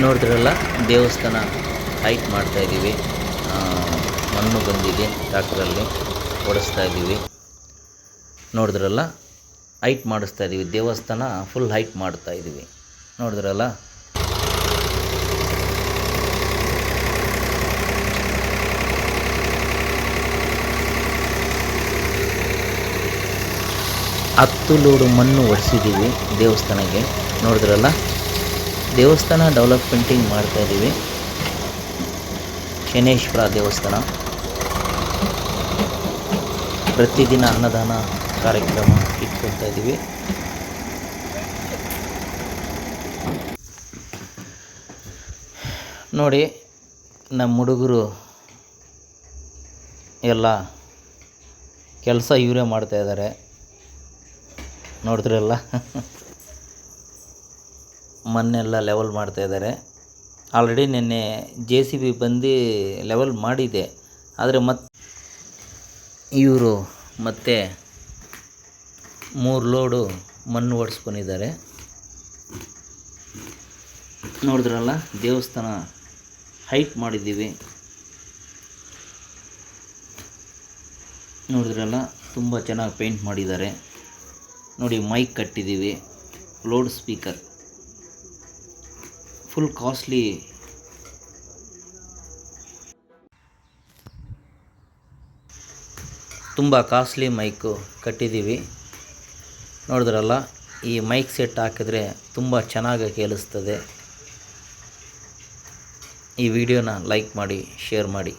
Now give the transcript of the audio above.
ನೋಡಿದ್ರಲ್ಲ, ದೇವಸ್ಥಾನ ಹೈಟ್ ಮಾಡ್ತಾಯಿದ್ದೀವಿ. ಮಣ್ಣು ಬಂದಿದೆ, ಟ್ರ್ಯಾಕ್ಟ್ರಲ್ಲಿ ಓಡಿಸ್ತಾ ಇದ್ದೀವಿ. ನೋಡಿದ್ರಲ್ಲ, ಹೈಟ್ ಮಾಡಿಸ್ತಾ ಇದ್ದೀವಿ. ದೇವಸ್ಥಾನ ಫುಲ್ ಹೈಟ್ ಮಾಡ್ತಾ ಇದ್ದೀವಿ. ನೋಡಿದ್ರಲ್ಲ. ಹತ್ತು ಲೋಡು ಮಣ್ಣು ಒಡಿಸಿದ್ದೀವಿ ದೇವಸ್ಥಾನಕ್ಕೆ. ನೋಡಿದ್ರಲ್ಲ, ದೇವಸ್ಥಾನ ಡೆವಲಪ್ಮೆಂಟಿಂಗ್ ಮಾಡ್ತಾಯಿದ್ದೀವಿ. ಶನೇಶ್ವರ ದೇವಸ್ಥಾನ ಪ್ರತಿದಿನ ಅನ್ನದಾನ ಕಾರ್ಯಕ್ರಮ ಇಟ್ಕೊಳ್ತಾ ಇದ್ದೀವಿ. ನೋಡಿ, ನಮ್ಮ ಹುಡುಗರು ಎಲ್ಲ ಕೆಲಸ ಇವರೇ ಮಾಡ್ತಾಯಿದ್ದಾರೆ. ನೋಡಿದ್ರಲ್ಲ, ಮಣ್ಣೆಲ್ಲ ಲೆವೆಲ್ ಮಾಡ್ತಾಯಿದ್ದಾರೆ. ಆಲ್ರೆಡಿ ನಿನ್ನೆ JCB ಬಂದು ಲೆವೆಲ್ ಮಾಡಿದೆ. ಆದರೆ ಇವರು ಮತ್ತೆ 3 ಲೋಡು ಮಣ್ಣು ಓಡಿಸ್ಕೊಂಡಿದ್ದಾರೆ. ನೋಡಿದ್ರಲ್ಲ, ದೇವಸ್ಥಾನ ಹೈಟ್ ಮಾಡಿದ್ದೀವಿ. ನೋಡಿದ್ರಲ್ಲ, ತುಂಬ ಚೆನ್ನಾಗಿ ಪೇಂಟ್ ಮಾಡಿದ್ದಾರೆ. ನೋಡಿ, ಮೈಕ್ ಕಟ್ಟಿದ್ದೀವಿ, ಲೌಡ್ ಸ್ಪೀಕರ್ ಫುಲ್ ಕಾಸ್ಟ್ಲಿ. ತುಂಬ ಕಾಸ್ಟ್ಲಿ ಮೈಕು ಕಟ್ಟಿದ್ದೀವಿ. ನೋಡಿದ್ರಲ್ಲ, ಈ ಮೈಕ್ ಸೆಟ್ ಹಾಕಿದ್ರೆ ತುಂಬ ಚೆನ್ನಾಗಿ ಕೇಳಿಸ್ತದೆ. ಈ ವಿಡಿಯೋನ ಲೈಕ್ ಮಾಡಿ, ಶೇರ್ ಮಾಡಿ.